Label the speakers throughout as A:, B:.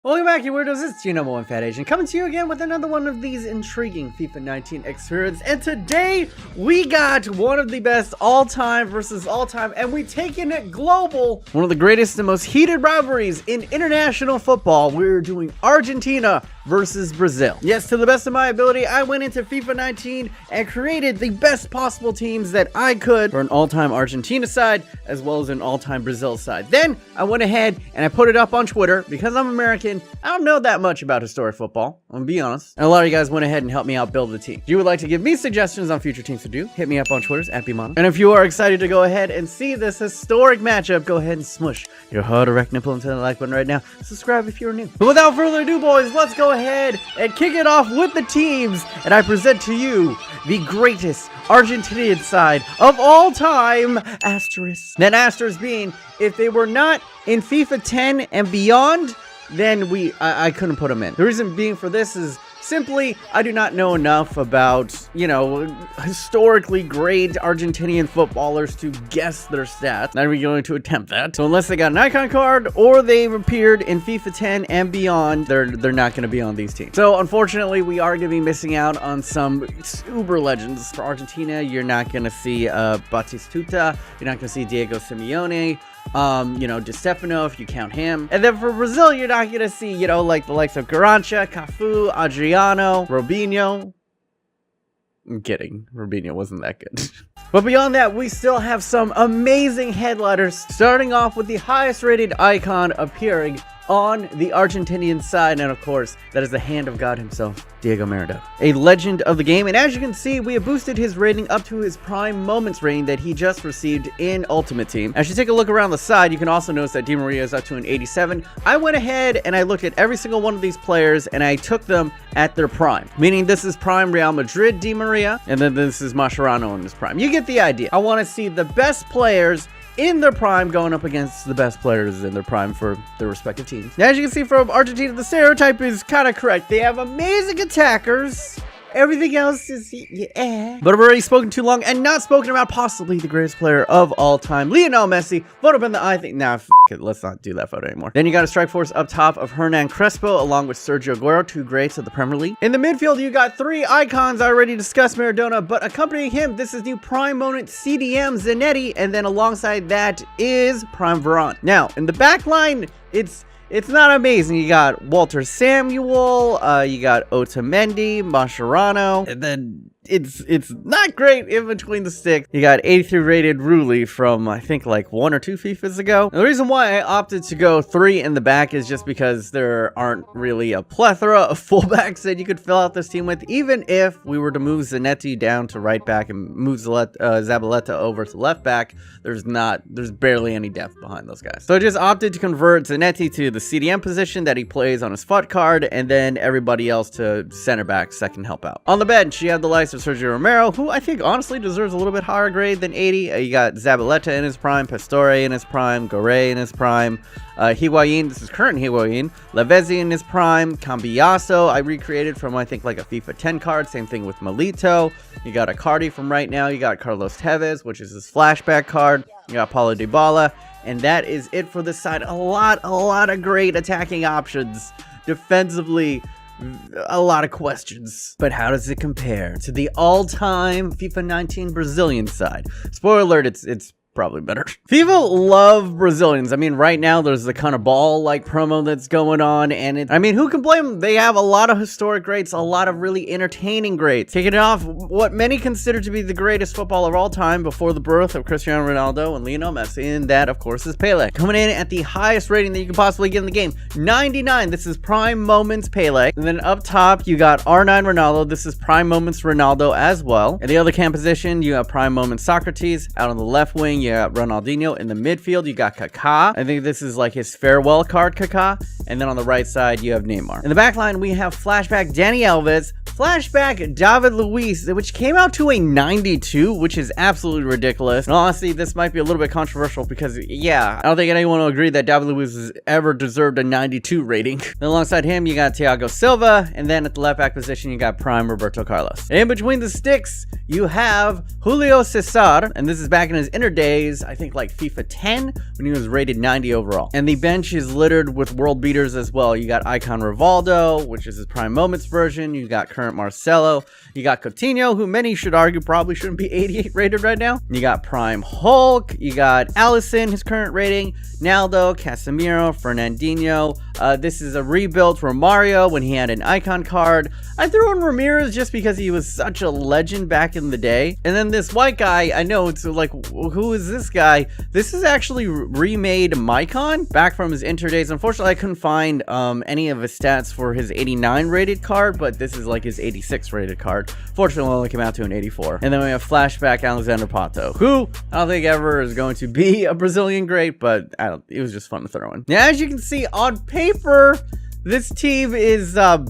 A: Welcome back, you weirdos. It's your number one fat Asian coming to you again with another one of these intriguing FIFA 19 experience. And today we got one of the best all-time versus all-time, and we taking it global. One of the greatest and most heated rivalries in international football. We're doing Argentina versus Brazil. Yes, to the best of my ability, I went into FIFA 19 and created the best possible teams that I could for an all-time Argentina side as well as an all-time Brazil side. Then I went ahead and I put it up on Twitter because I'm American. I don't know that much about historic football, I'm gonna be honest. And a lot of you guys went ahead and helped me out build the team. If you would like to give me suggestions on future teams to do, hit me up on Twitter's @BMOnus. And if you are excited to go ahead and see this historic matchup, go ahead and smush your hard erect nipple into the like button right now. Subscribe if you're new. But without further ado, boys, let's go ahead and kick it off with the teams. And I present to you the greatest Argentinian side of all time, asterisk. That asterisk being, if they were not in FIFA 10 and beyond, then I couldn't put them in. The reason being for this is simply, I do not know enough about, you know, historically great Argentinian footballers to guess their stats. Not even going to attempt that. So unless they got an icon card or they've appeared in FIFA 10 and beyond, they're not going to be on these teams. So unfortunately, we are going to be missing out on some uber legends. For Argentina, you're not going to see Batistuta. You're not going to see Diego Simeone. You know, Di Stefano, if you count him. And then for Brazil, you're not gonna see, you know, like the likes of Garancha, Cafu, Adriano, Robinho. I'm kidding. Robinho wasn't that good. But beyond that, we still have some amazing headliners, starting off with the highest rated icon appearing on the Argentinian side, and of course, that is the hand of God himself, Diego Merida, a legend of the game. And as you can see, we have boosted his rating up to his prime moments rating that he just received in Ultimate Team. As you take a look around the side, you can also notice that Di Maria is up to an 87. I went ahead and I looked at every single one of these players and I took them at their prime, meaning this is prime Real Madrid Di Maria, and then this is Mascherano in his prime. You get the idea. I want to see the best players in their prime going up against the best players in their prime for their respective teams. Now, as you can see from Argentina, the stereotype is kind of correct. They have amazing attackers. Everything else is, yeah. But I've already spoken too long and not spoken about possibly the greatest player of all time, Lionel Messi. Photo up in the eye thing. Nah, f it. Let's not do that photo anymore. Then you got a strike force up top of Hernan Crespo along with Sergio Aguero, two greats of the Premier League. In the midfield, you got three icons. I already discussed Maradona, but accompanying him, this is new prime moment CDM Zanetti, and then alongside that is prime Varane. Now, in the back line, it's not amazing. You got Walter Samuel, you got Otamendi, Mascherano, and then it's not great in between the sticks. You got 83 rated Rulli from, I think, like 1 or 2 FIFAs ago. And the reason why I opted to go 3 in the back is just because there aren't really a plethora of fullbacks that you could fill out this team with. Even if we were to move Zanetti down to right back and move Zabaleta over to left back, there's barely any depth behind those guys. So I just opted to convert Zanetti to the CDM position that he plays on his FUT card, and then everybody else to center back so I can help out. On the bench, you have the likes of Sergio Romero, who I think honestly deserves a little bit higher grade than 80. You got Zabaleta in his prime, Pastore in his prime, Gorey in his prime, Higuain, this is current Higuain, Lavezzi in his prime, Cambiaso, I recreated from, I think, like a FIFA 10 card. Same thing with Milito. You got Icardi from right now. You got Carlos Tevez, which is his flashback card. You got Paulo Dybala. And that is it for this side. A lot of great attacking options. Defensively, a lot of questions. But how does it compare to the all-time FIFA 19 Brazilian side? Spoiler alert, it's probably better. FIFA love Brazilians. I mean, right now there's the kind of ball-like promo that's going on, and I mean, who can blame them? They have a lot of historic greats, a lot of really entertaining greats. Kicking it off, what many consider to be the greatest footballer of all time before the birth of Cristiano Ronaldo and Lionel Messi, and that, of course, is Pele. Coming in at the highest rating that you can possibly get in the game, 99. This is prime moments Pele. And then up top, you got R9 Ronaldo. This is prime moments Ronaldo as well. In the other camp position, you have prime moments Socrates. Out on the left wing, you got Ronaldinho. In the midfield, you got Kaká. I think this is like his farewell card, Kaká. And then on the right side, you have Neymar. In the back line, we have Flashback Dani Alves, Flashback David Luiz, which came out to a 92, which is absolutely ridiculous. And honestly, this might be a little bit controversial because, yeah, I don't think anyone will agree that David Luiz has ever deserved a 92 rating. And alongside him, you got Thiago Silva, and then at the left back position, you got prime Roberto Carlos. And in between the sticks, you have Julio Cesar, and this is back in his inner days, I think like FIFA 10, when he was rated 90 overall. And the bench is littered with world beaters as well. You got Icon Rivaldo, which is his prime moments version. You got current Marcelo. You got Coutinho, who many should argue probably shouldn't be 88 rated right now. You got prime Hulk. You got Alisson, his current rating. Naldo, Casemiro, Fernandinho. This is a rebuild for Mario when he had an icon card. I threw in Ramirez just because he was such a legend back in the day. And then this white guy, I know it's like, who is this guy? This is actually remade Mycon back from his Inter days. Unfortunately, I couldn't find any of his stats for his 89 rated card, but this is like his 86 rated card. Fortunately, it only came out to an 84. And then we have Flashback Alexandre Pato, who I don't think ever is going to be a Brazilian great, but it was just fun to throw in. Now, as you can see on paper, this team is a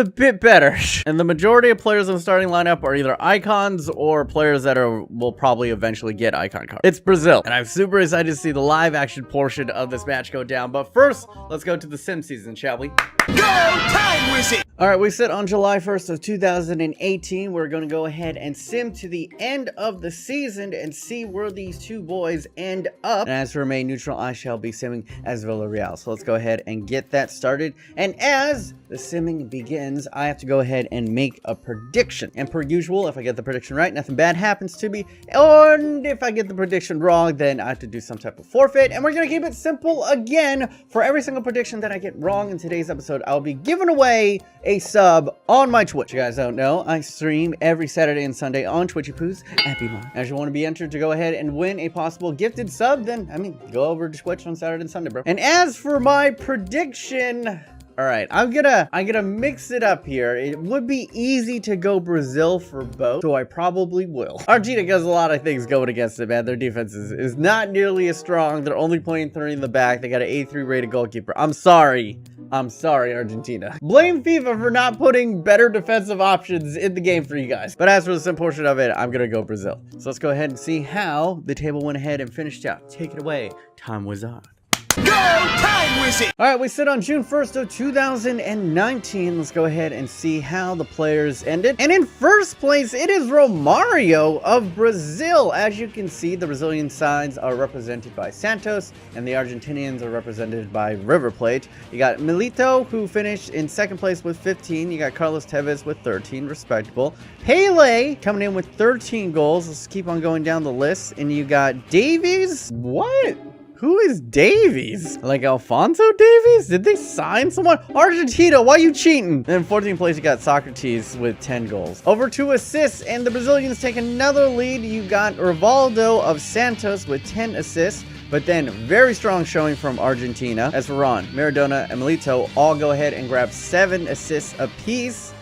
A: bit better. And the majority of players in the starting lineup are either icons or players that will probably eventually get icon cards. It's Brazil. And I'm super excited to see the live action portion of this match go down. But first, let's go to the sim season, shall we? Go time wizard! Alright, we sit on July 1st of 2018. We're going to go ahead and sim to the end of the season and see where these two boys end up. And as to remain neutral, I shall be simming as Villarreal. So let's go ahead and get that started. And as the simming begins, I have to go ahead and make a prediction. And per usual, if I get the prediction right, nothing bad happens to me. And if I get the prediction wrong, then I have to do some type of forfeit. And we're going to keep it simple again. For every single prediction that I get wrong in today's episode, I'll be giving away a sub on my Twitch. You guys don't know, I stream every Saturday and Sunday on Twitchy Poos at BMOnus. As you want to be entered to go ahead and win a possible gifted sub, then, I mean, go over to Twitch on Saturday and Sunday, bro. And as for my prediction, all right, I'm gonna mix it up here. It would be easy to go Brazil for both, so I probably will. Argentina has a lot of things going against it, man. Their defense is not nearly as strong. They're only playing 3 in the back. They got an 83 rated goalkeeper. I'm sorry, Argentina. Blame FIFA for not putting better defensive options in the game for you guys. But as for the sim portion of it, I'm gonna go Brazil. So let's go ahead and see how the table went ahead and finished out. Take it away, Time Wizard. Go time wizard! All right, we sit on June 1st of 2019. Let's go ahead and see how the players ended. And in first place, it is Romario of Brazil. As you can see, the Brazilian sides are represented by Santos, and the Argentinians are represented by River Plate. You got Milito, who finished in second place with 15. You got Carlos Tevez with 13, respectable. Pele coming in with 13 goals. Let's keep on going down the list. And you got Davies. What? Who is Davies? Like Alfonso Davies? Did they sign someone? Argentina, why are you cheating? And in 14th place, you got Socrates with 10 goals. Over 2 assists, and the Brazilians take another lead. You got Rivaldo of Santos with 10 assists. But then, very strong showing from Argentina. As for Ron, Maradona, and Milito all go ahead and grab 7 assists apiece.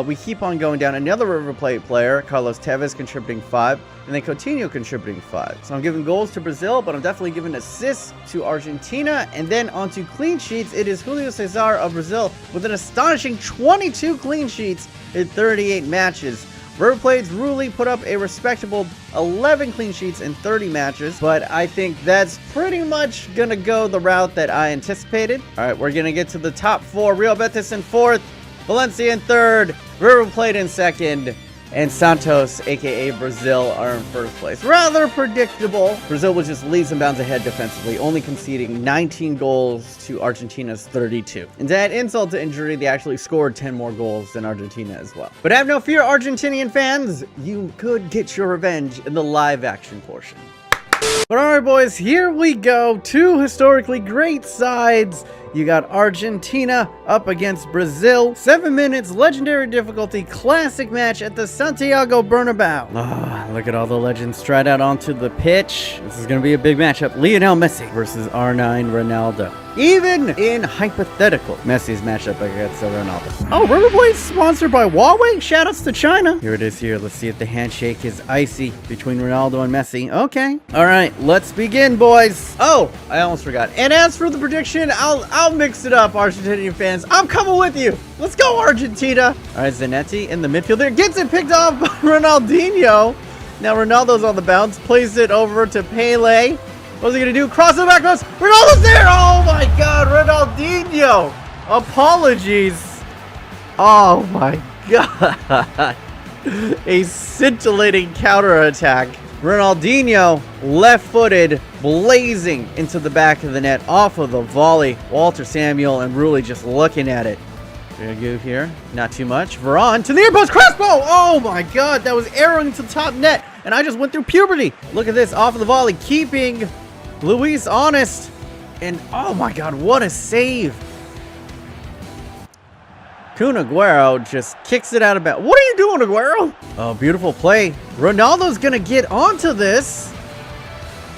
A: We keep on going down. Another River Plate player, Carlos Tevez, contributing 5, and then Coutinho contributing 5. So I'm giving goals to Brazil, but I'm definitely giving assists to Argentina. And then onto clean sheets, it is Julio Cesar of Brazil with an astonishing 22 clean sheets in 38 matches. River Plate's Rulli put up a respectable 11 clean sheets in 30 matches, but I think that's pretty much gonna go the route that I anticipated. All right, we're gonna get to the top 4. Real Betis in 4th. Valencia in 3rd, River Plate in 2nd, and Santos, aka Brazil, are in 1st place. Rather predictable. Brazil was just leaps and bounds ahead defensively, only conceding 19 goals to Argentina's 32. And to add insult to injury, they actually scored 10 more goals than Argentina as well. But have no fear, Argentinian fans, you could get your revenge in the live action portion. But alright boys, here we go. 2 historically great sides. You got Argentina up against Brazil. 7 minutes, legendary difficulty, classic match at the Santiago Bernabeu. Look at all the legends stride out onto the pitch. This is going to be a big matchup. Lionel Messi versus R9 Ronaldo. even in hypothetical Messi's matchup against Ronaldo. Oh, Rollerblades sponsored by Huawei? Shoutouts to China. Here it is here. Let's see if the handshake is icy between Ronaldo and Messi. Okay. All right, let's begin, boys. Oh, I almost forgot. And as for the prediction, I'll mix it up, Argentinian fans. I'm coming with you. Let's go, Argentina. All right, Zanetti in the midfield there. Gets it picked off by Ronaldinho. Now Ronaldo's on the bounce. Plays it over to Pele. What's he going to do? Cross the back post. Ronaldo's there. Oh, my God. Ronaldinho. Apologies. Oh, my God. A scintillating counterattack. Ronaldinho, left-footed, blazing into the back of the net off of the volley. Walter Samuel and Rulli just looking at it. We're gonna go here. Not too much. Varane to the near post. Crespo! Oh my God, that was arrowing to the top net. And I just went through puberty. Look at this, off of the volley, keeping Luis honest. And oh my God, what a save. Kun Aguero just kicks it out of bounds. What are you doing, Aguero? Oh, beautiful play. Ronaldo's gonna get onto this.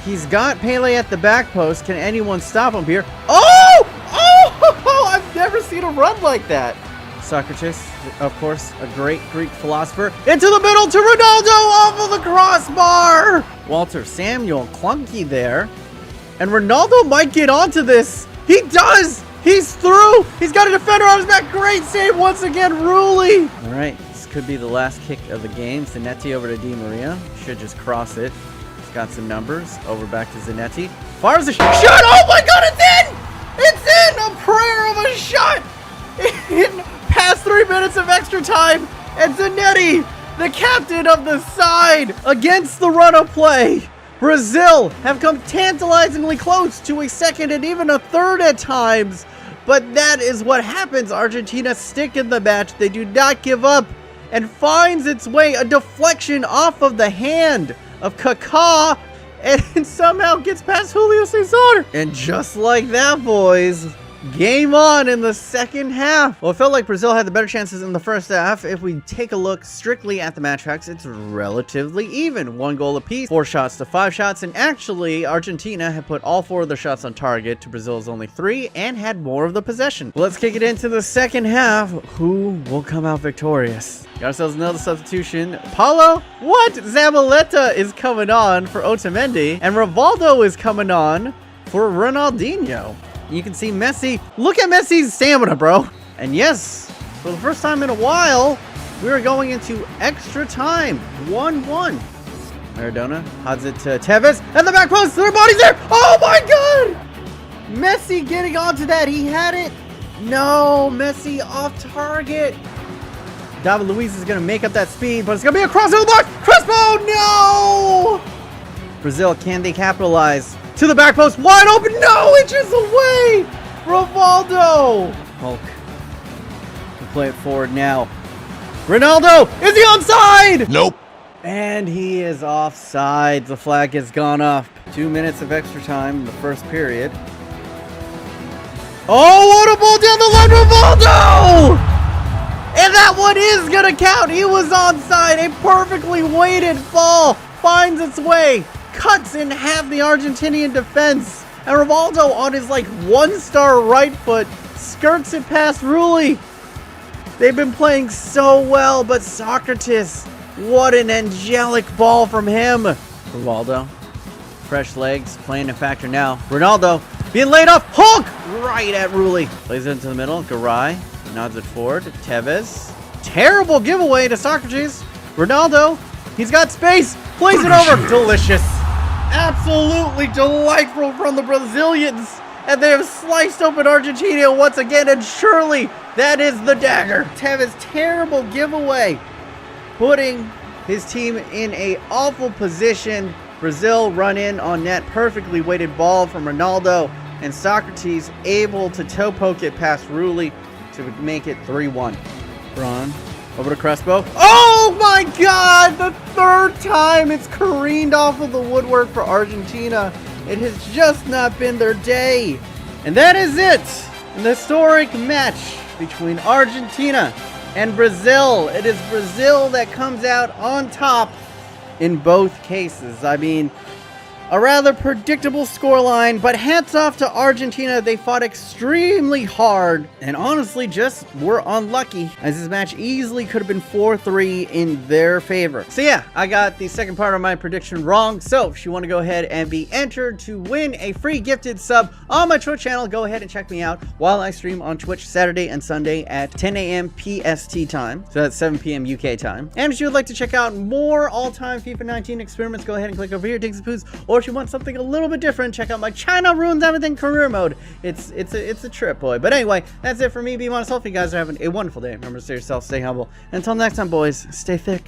A: He's got Pele at the back post. Can anyone stop him here? Oh! Oh! I've never seen a run like that. Socrates, of course, a great Greek philosopher. Into the middle to Ronaldo off of the crossbar. Walter Samuel clunky there. And Ronaldo might get onto this. He does! He's through! He's got a defender on his back. Great save once again, Rulli. All right, this could be the last kick of the game. Zanetti over to Di Maria. Should just cross it. He's got some numbers. Over back to Zanetti. Fires a shot. Oh my God, it's in! It's in! A prayer of a shot! In past 3 minutes of extra time. And Zanetti, the captain of the side, against the run of play. Brazil have come tantalizingly close to a second and even a third at times. But that is what happens. Argentina stick in the match. They do not give up and finds its way a deflection off of the hand of Kaká and somehow gets past Julio Cesar. And just like that, boys, game on in the second half. Well, it felt like Brazil had the better chances in the first half. If we take a look strictly at the match facts, it's relatively even. 1 goal apiece, 4 shots to 5 shots. And actually, Argentina had put all 4 of their shots on target to Brazil's only 3 and had more of the possession. Let's kick it into the second half. Who will come out victorious? Got ourselves another substitution. Paulo, what? Zabaleta is coming on for Otamendi. And Rivaldo is coming on for Ronaldinho. You can see Messi. Look at Messi's stamina, bro. And yes, for the first time in a while, we are going into extra time. 1-1. Maradona odds it to Tevez. And the back post. Their body's there. Oh my God. Messi getting onto that. He had it. No, Messi off target. David Luiz is going to make up that speed, but it's going to be a cross over the box. Crespo, no. Brazil, can they capitalize? To the back post, wide open, no, inches away! Rivaldo! Hulk, to play it forward now. Ronaldo, is he onside?
B: Nope.
A: And he is offside. The flag has gone up. 2 minutes of extra time in the first period. Oh, what a ball down the line, Rivaldo! And that one is gonna count. He was onside. A perfectly weighted ball finds its way. Cuts in half the Argentinian defense. And Rivaldo on his like 1-star right foot skirts it past Rulli. They've been playing so well, but Socrates, what an angelic ball from him. Rivaldo, fresh legs, playing a factor now. Ronaldo being laid off. Hulk right at Rulli. Plays it into the middle. Garay nods it forward. Tevez. Terrible giveaway to Socrates. Ronaldo, he's got space. Plays it over. Delicious. Absolutely delightful from the Brazilians. And they have sliced open Argentina once again. And surely that is the dagger. Tevez, terrible giveaway. Putting his team in a awful position. Brazil run in on net. Perfectly weighted ball from Ronaldo. And Socrates able to toe poke it past Rulli to make it 3-1. Braun. Over to Crespo. Oh my God! The third time it's careened off of the woodwork for Argentina. It has just not been their day. And that is it. An historic match between Argentina and Brazil. It is Brazil that comes out on top in both cases. I mean, A rather predictable scoreline, but hats off to Argentina. They fought extremely hard and honestly just were unlucky, as this match easily could have been 4-3 in their favor. So yeah, I got the second part of my prediction wrong. So if you want to go ahead and be entered to win a free gifted sub on my Twitch channel, go ahead and check me out while I stream on Twitch Saturday and Sunday at 10 a.m. PST time. So that's 7 p.m. UK time. And if you would like to check out more all-time FIFA 19 experiments, go ahead and click over here, Digs and Poos. Or if you want something a little bit different, check out my China Ruins Everything career mode. It's a trip, boy. But anyway, that's it for me, BMOnus. Hope you guys are having a wonderful day. Remember to stay yourself, stay humble. And until next time, boys, stay thick.